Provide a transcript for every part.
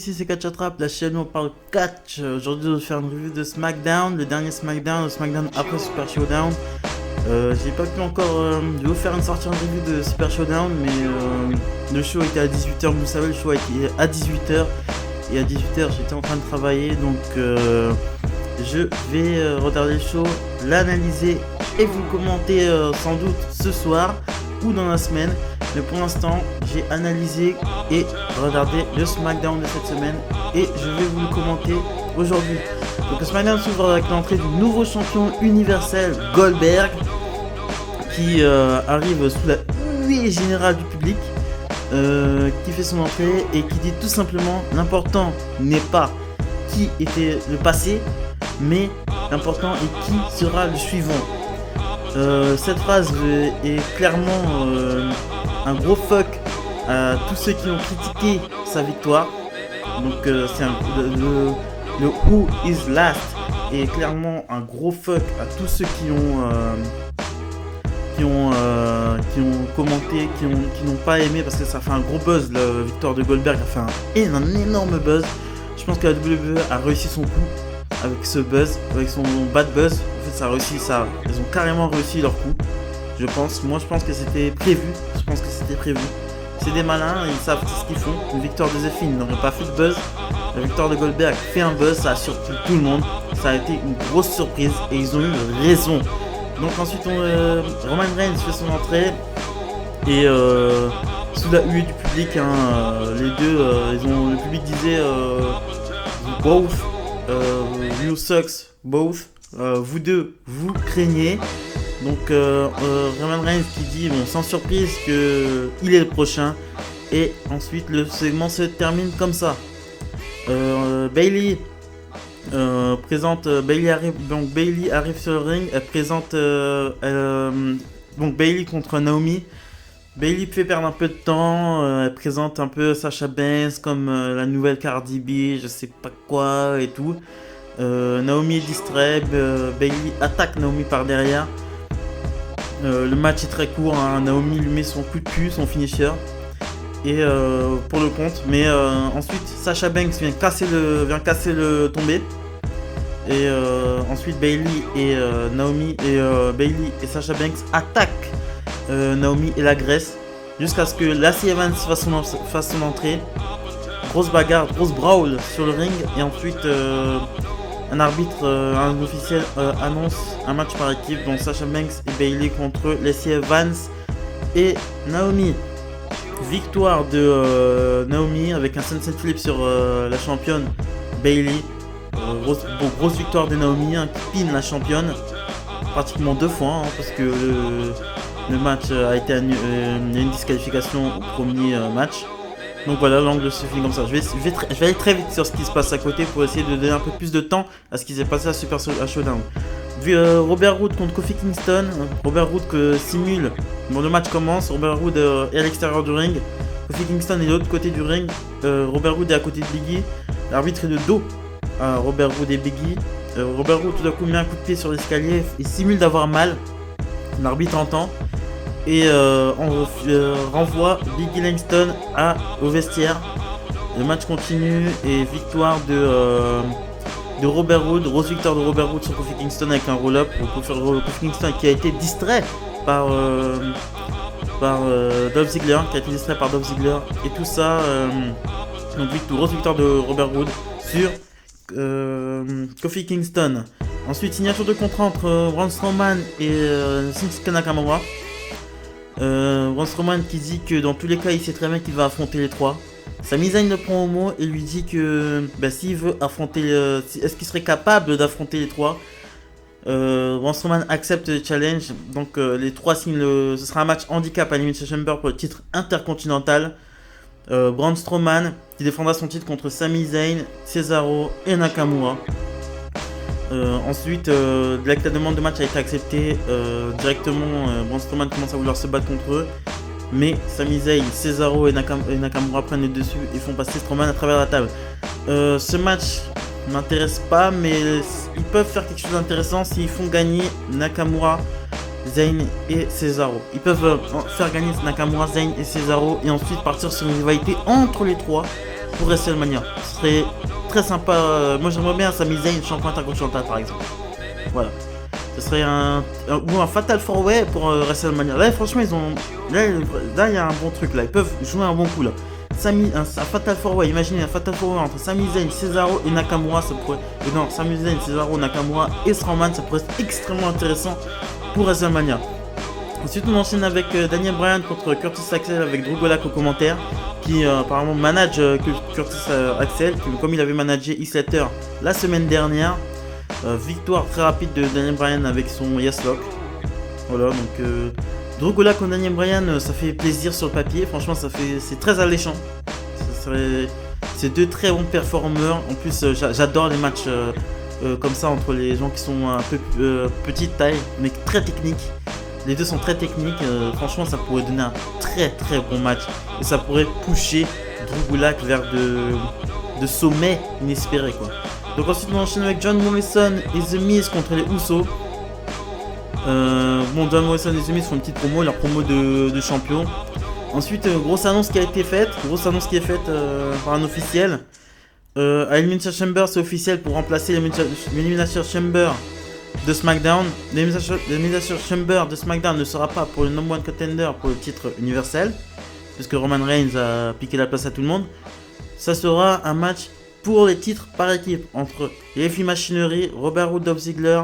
ici c'est Catch Attrape, la chaîne où on parle catch. Aujourd'hui je vais faire une review de SmackDown, le dernier SmackDown, le SmackDown après Super Showdown. J'ai pas pu encore, je vais vous faire une sortie en review de Super Showdown, mais le show était à 18h, vous savez le show était à 18h. Et à 18h j'étais en train de travailler, donc je vais regarder le show, l'analyser et vous le commenter sans doute ce soir ou dans la semaine. Mais pour l'instant, j'ai analysé et regardé le SmackDown de cette semaine et je vais vous le commenter aujourd'hui. Donc le SmackDown s'ouvre avec l'entrée du nouveau champion universel Goldberg qui arrive sous la huée générale du public, qui fait son entrée et qui dit tout simplement: l'important n'est pas qui était le passé, mais l'important est qui sera le suivant. Cette phrase est clairement un gros fuck à tous ceux qui ont critiqué sa victoire. Donc c'est le Who is Last est clairement un gros fuck à tous ceux qui ont commenté, qui n'ont pas aimé, parce que ça fait un gros buzz. La victoire de Goldberg a fait un énorme buzz. Je pense que la WWE a réussi son coup avec ce buzz, avec son bad buzz. En fait, ça a réussi, ils ont carrément réussi leur coup. Je pense que c'était prévu. C'est des malins, ils savent ce qu'ils font. Une victoire de The Fiend n'aurait pas fait de buzz. La victoire de Goldberg fait un buzz, ça a surpris tout le monde. Ça a été une grosse surprise et ils ont eu raison. Donc ensuite, Roman Reigns fait son entrée et sous la huée du public, les deux, le public disait both, you sucks, both. Vous deux, vous craignez. Donc Roman Reigns qui dit, bon, sans surprise, que il est le prochain. Et ensuite le segment se termine comme ça. Bayley Bayley arrive sur le ring. Elle présente donc Bayley contre Naomi. Bayley fait perdre un peu de temps. Elle présente un peu Sasha Banks comme la nouvelle Cardi B, je sais pas quoi et tout. Naomi est distrait. Bayley attaque Naomi par derrière. Le match est très court, Naomi lui met son coup de cul, son finisher, et pour le compte. Mais ensuite Sasha Banks vient casser le tombé. Et ensuite Bayley et Naomi et Bayley et Sasha Banks attaquent Naomi et l'agressent jusqu'à ce que Lacey Evans fasse son entrée. Grosse bagarre, grosse brawl sur le ring, et ensuite un arbitre, un officiel annonce un match par équipe, dont Sasha Banks et Bayley contre Lacey Evans et Naomi. Victoire de Naomi avec un sunset flip sur la championne Bayley. Grosse victoire de Naomi, qui pine la championne pratiquement 2 fois, parce que le match a été annulé, il y a une disqualification au premier match. Donc voilà, l'angle se finit comme ça. Je vais aller très vite sur ce qui se passe à côté pour essayer de donner un peu plus de temps à ce qui s'est passé à Super Showdown. Robert Roode contre Kofi Kingston. Robert Roode simule. Bon, le match commence. Robert Roode est à l'extérieur du ring. Kofi Kingston est de l'autre côté du ring. Robert Roode est à côté de Biggie. L'arbitre est de dos à Robert Roode et Biggie. Robert Roode tout d'un coup met un coup de pied sur l'escalier et simule d'avoir mal. L'arbitre entend et on renvoie Biggie Langston au vestiaire. Le match continue et victoire de Robert Roode, grosse victoire de Robert Roode sur Kofi Kingston avec un roll-up. Kofi Kingston qui a été distrait par Dolph Ziggler, et tout ça. Donc grosse victoire de Robert Roode sur Kofi Kingston. Ensuite, signature de contrat entre Braun Strowman et Shinsuke Nakamura. Braun Strowman qui dit que dans tous les cas il sait très bien qu'il va affronter les trois. Sami Zayn le prend au mot et lui dit que s'il veut affronter, est-ce qu'il serait capable d'affronter les trois. Braun Strowman accepte le challenge, donc les trois signent ce sera un match handicap à Elimination Chamber pour le titre intercontinental. Braun Strowman qui défendra son titre contre Sami Zayn, Cesaro et Nakamura. Ensuite, la demande de match a été acceptée directement. Braun Strowman commence à vouloir se battre contre eux, mais Sami Zayn, Cesaro et Nakamura prennent le dessus et font passer Strowman à travers la table. Ce match m'intéresse pas, mais ils peuvent faire quelque chose d'intéressant s'ils font gagner Nakamura, Zayn et Cesaro. Ils peuvent faire gagner Nakamura, Zayn et Cesaro et ensuite partir sur une rivalité entre les trois pour WrestleMania. Ce serait très sympa. Moi j'aimerais bien Sami Zayn champion intercontinental par exemple. Voilà. Ce serait ou un Fatal 4-Way pour WrestleMania. Là franchement ils ont. Là il y a un bon truc là. Ils peuvent jouer un bon coup là. Un Fatal 4-Way, imaginez un Fatal 4-Way entre Sami Zayn, Cesaro et Nakamura, ça pourrait. Non, Sami Zayn, Cesaro, Nakamura et Strowman, ça pourrait être extrêmement intéressant pour WrestleMania. Ensuite, on enchaîne avec Daniel Bryan contre Curtis Axel avec Drew Gulak au commentaire, qui apparemment manage Curtis Axel, comme il avait managé Heath Slater la semaine dernière. Victoire très rapide de Daniel Bryan avec son Yes Lock. Voilà, donc Drew Gulak contre Daniel Bryan, ça fait plaisir sur le papier. Franchement, c'est très alléchant. C'est deux très bons performeurs. En plus, j'adore les matchs comme ça entre les gens qui sont un peu petite taille, mais très techniques. Les deux sont très techniques. Franchement, ça pourrait donner un très très bon match. Et ça pourrait pusher Drew Gulak vers de sommets inespérés, quoi. Donc ensuite, on enchaîne avec John Morrison et The Miz contre les Usos. John Morrison et The Miz font une petite promo, leur promo de champion. Ensuite, grosse annonce qui a été faite, par un officiel. À Elimination Chamber, c'est officiel pour remplacer l'Elimination Chamber de SmackDown. L'Elimination Chamber de SmackDown ne sera pas pour le number one contender pour le titre universel, puisque Roman Reigns a piqué la place à tout le monde. Ça sera un match pour les titres par équipe entre les Heavy Machinery, Robert Roode, Dolph Ziggler,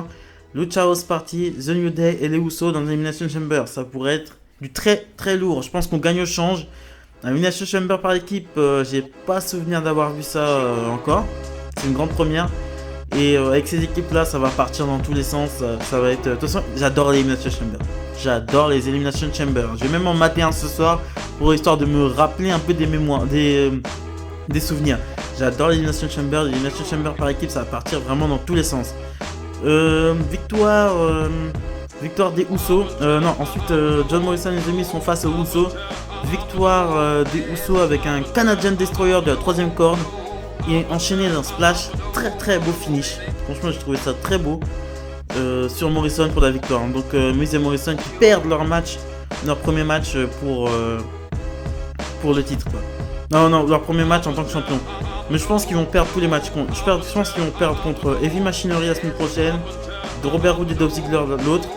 Lucha House Party, The New Day et les Usos dans l'Elimination Chamber. Ça pourrait être du très très lourd. Je pense qu'on gagne au change. L'Elimination Chamber par équipe, j'ai pas souvenir d'avoir vu ça encore. C'est une grande première. Et avec ces équipes là, ça va partir dans tous les sens. Ça va être. De toute façon, j'adore les Elimination Chamber. J'adore les Elimination Chamber. Je vais même en mater un ce soir pour histoire de me rappeler un peu des mémoires, des souvenirs. J'adore l'Elimination Chamber. L'Elimination Chamber par équipe, ça va partir vraiment dans tous les sens. Victoire des Usos. Ensuite, John Morrison et The Miz sont face aux Usos. Victoire des Usos avec un Canadian Destroyer de la 3ème corde. Et enchaîné d'un splash. Très très beau finish. Franchement, j'ai trouvé ça très beau. Sur Morrison pour la victoire. Donc, Miz et Morrison qui perdent leur premier match pour le titre, quoi. Non, leur premier match en tant que champion. Mais je pense qu'ils vont perdre tous les matchs. Je pense qu'ils vont perdre contre Heavy Machinery la semaine prochaine, de Robert Roode et Dolph Ziggler l'autre,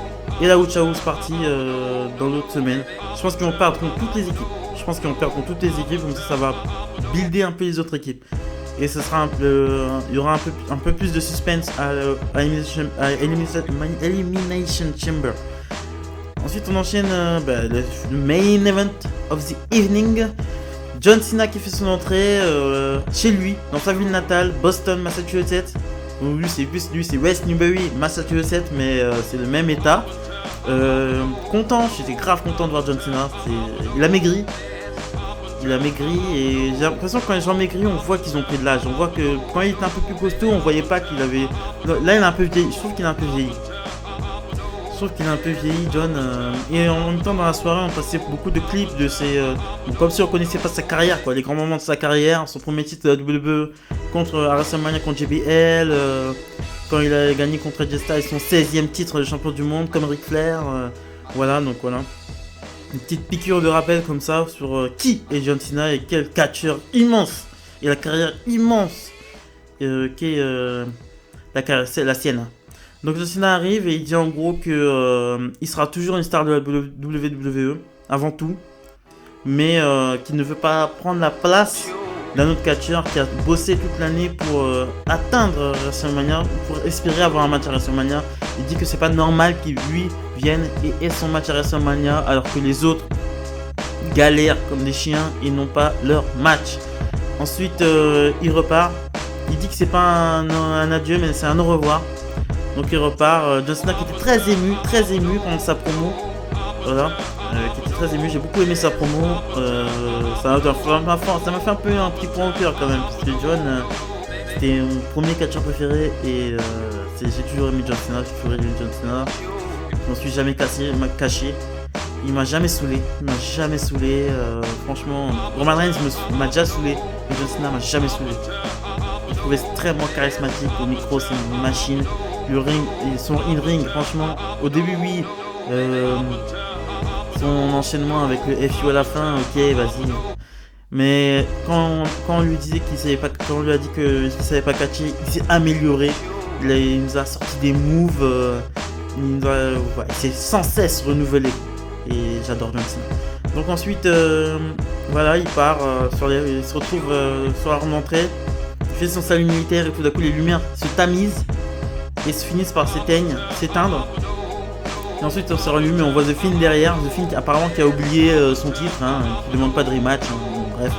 et la Lucha House Party dans l'autre semaine. Je pense qu'ils vont perdre contre toutes les équipes. Comme ça va builder un peu les autres équipes. Et ce sera il y aura un peu plus de suspense à Elimination Chamber. Ensuite, on enchaîne le main event of the evening. John Cena qui fait son entrée chez lui, dans sa ville natale, Boston, Massachusetts. Lui c'est West Newbury, Massachusetts, mais c'est le même état. J'étais grave content de voir John Cena. Il a maigri et j'ai l'impression que quand les gens maigrissent, on voit qu'ils ont pris de l'âge. On voit que quand il était un peu plus costaud, on voyait pas qu'il avait. Là, il a un peu vieilli. Je trouve qu'il a un peu vieilli, John. Et en même temps, dans la soirée, on passait beaucoup de clips de ses. Comme si on connaissait pas sa carrière, quoi. Les grands moments de sa carrière. Son premier titre de la WWE contre WrestleMania contre JBL. Quand il a gagné contre AJ Styles son 16e titre de champion du monde, comme Ric Flair. Voilà. Une petite piqûre de rappel comme ça sur qui est John Cena et quel catcheur immense. Et la carrière immense qu'est la sienne. Donc John Cena arrive et il dit en gros que il sera toujours une star de la WWE avant tout, mais qu'il ne veut pas prendre la place d'un autre catcheur qui a bossé toute l'année pour atteindre WrestleMania, pour espérer avoir un match à WrestleMania. Il dit que c'est pas normal qu'il lui vienne et ait son match à WrestleMania alors que les autres galèrent comme des chiens et n'ont pas leur match. Ensuite il repart. Il dit que c'est pas un adieu mais c'est un au revoir. Donc il repart. John Cena qui était très ému pendant sa promo. Voilà, qui était très ému. J'ai beaucoup aimé sa promo. Ça m'a fait un peu un petit point au cœur quand même. Parce que John, c'était mon premier catcheur préféré. Et j'ai toujours aimé John Cena. Je m'en suis jamais caché. Il m'a jamais saoulé. Franchement, Roman Reigns m'a déjà saoulé. Mais John Cena m'a jamais saoulé. Je le trouvais extrêmement charismatique. Au micro, c'est une machine. Le ring, son in-ring, franchement, au début, oui. Son enchaînement avec le FU à la fin, ok, vas-y. Mais quand on lui disait qu'il savait pas, quand on lui a dit qu'il savait pas catcher, il s'est amélioré. Il nous a sorti des moves. Il s'est sans cesse renouvelé. Et j'adore John Cena. Donc ensuite, voilà, il part, il se retrouve sur la rentrée. Il fait son salut militaire et tout d'un coup les lumières se tamisent et se finissent par s'éteindre. Et ensuite on se rallume et on voit The Fiend derrière. The Fiend apparemment qui a oublié son titre, qui demande pas de rematch, bref.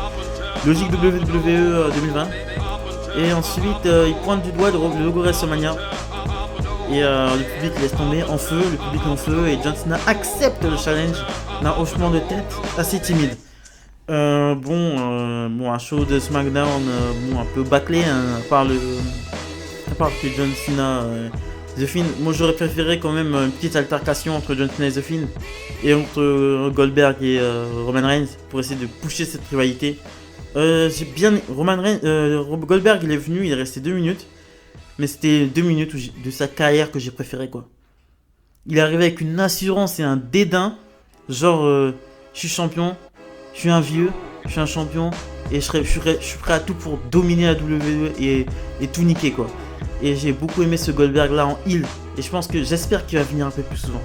Logique WWE 2020. Et ensuite il pointe du doigt le logo WrestleMania. Et le public laisse tomber en feu, le public en feu, et John Cena accepte le challenge d'un hochement de tête assez timide. Bon, un show de SmackDown, un peu bâclé, à part que John Cena, The Fiend. Moi j'aurais préféré quand même une petite altercation entre John Cena et The Fiend, et entre Goldberg et Roman Reigns, pour essayer de pousser cette rivalité. J'ai bien. Goldberg il est venu, il est resté 2 minutes. Mais c'était 2 minutes de sa carrière que j'ai préféré, quoi. Il est arrivé avec une assurance et un dédain. Genre, je suis champion, je suis un vieux, je suis un champion. Et je suis prêt à tout pour dominer la WWE et tout niquer, quoi. Et j'ai beaucoup aimé ce Goldberg là en heel. Et j'espère qu'il va venir un peu plus souvent.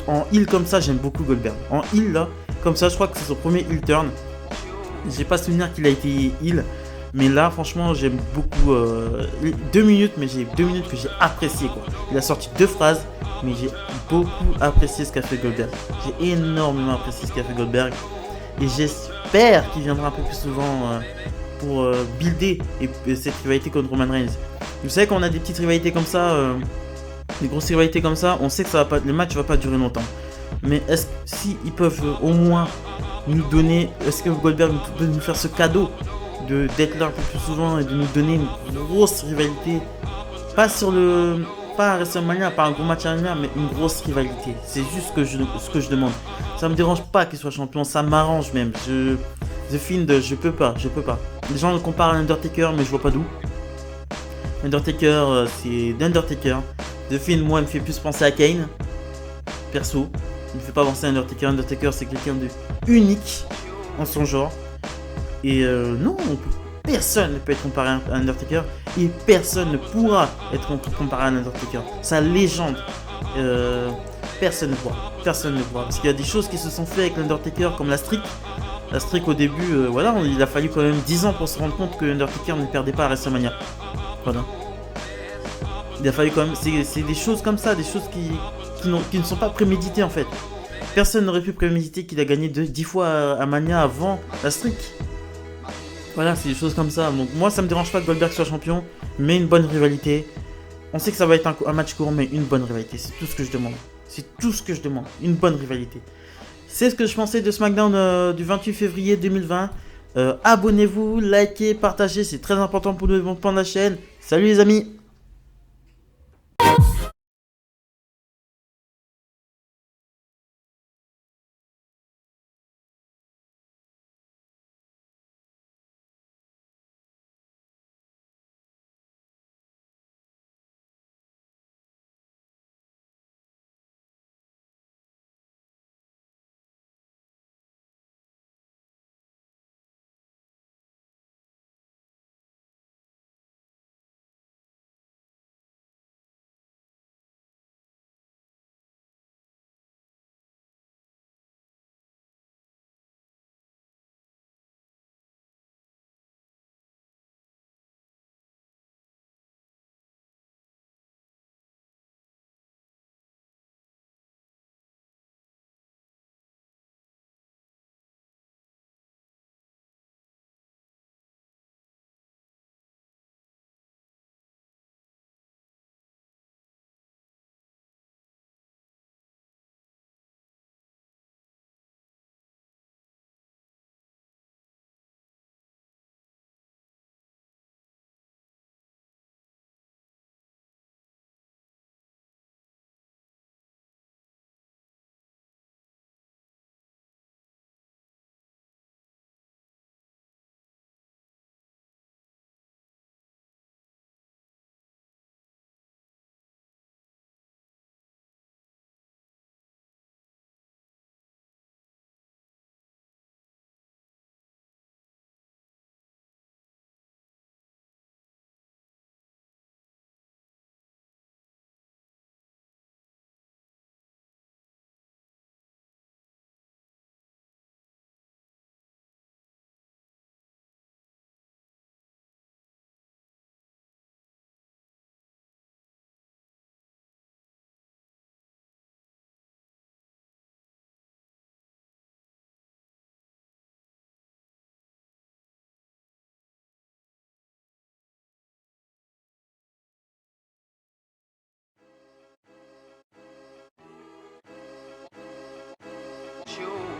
En heel comme ça, j'aime beaucoup Goldberg. En heel là, comme ça, je crois que c'est son premier heel turn. J'ai pas souvenir qu'il a été heel. Mais là, franchement, j'aime beaucoup. 2 minutes, mais j'ai 2 minutes que j'ai apprécié, quoi. Il a sorti 2 phrases, mais j'ai beaucoup apprécié ce qu'a fait Goldberg. J'ai énormément apprécié ce qu'a fait Goldberg. Et j'espère qu'il viendra un peu plus souvent pour builder cette rivalité contre Roman Reigns. Vous savez, quand on a des petites rivalités comme ça, des grosses rivalités comme ça, on sait que le match va pas durer longtemps. Mais si ils peuvent au moins nous donner, est-ce que Goldberg peut nous faire ce cadeau d'être là un peu plus souvent et de nous donner une grosse rivalité, pas à WrestleMania, pas un gros match à WrestleMania, mais une grosse rivalité. C'est juste ce que je demande. Ça me dérange pas qu'il soit champion, ça m'arrange même. The Fiend, je peux pas. Les gens le comparent à Undertaker, mais je vois pas d'où. Undertaker, c'est d'Undertaker. The Fiend, moi, me fait plus penser à Kane, perso. Il me fait pas penser à Undertaker. Undertaker, c'est quelqu'un de unique en son genre. Et non, personne ne peut être comparé à Undertaker. Et personne ne pourra être comparé à Undertaker. Sa légende, personne ne pourra. Parce qu'il y a des choses qui se sont faites avec l'Undertaker, comme la streak. La streak au début, voilà, il a fallu quand même 10 ans pour se rendre compte que Undertaker ne perdait pas à WrestleMania. Voilà. Il a fallu quand même. C'est des choses comme ça, des choses qui ne sont pas préméditées en fait. Personne n'aurait pu préméditer qu'il a gagné 10 fois à Mania avant la streak. Voilà, c'est des choses comme ça. Donc moi, ça me dérange pas que Goldberg soit champion, mais une bonne rivalité. On sait que ça va être un match court, mais une bonne rivalité. C'est tout ce que je demande. Une bonne rivalité. C'est ce que je pensais de SmackDown du 28 février 2020. Abonnez-vous, likez, partagez. C'est très important pour le développement de la chaîne. Salut les amis! You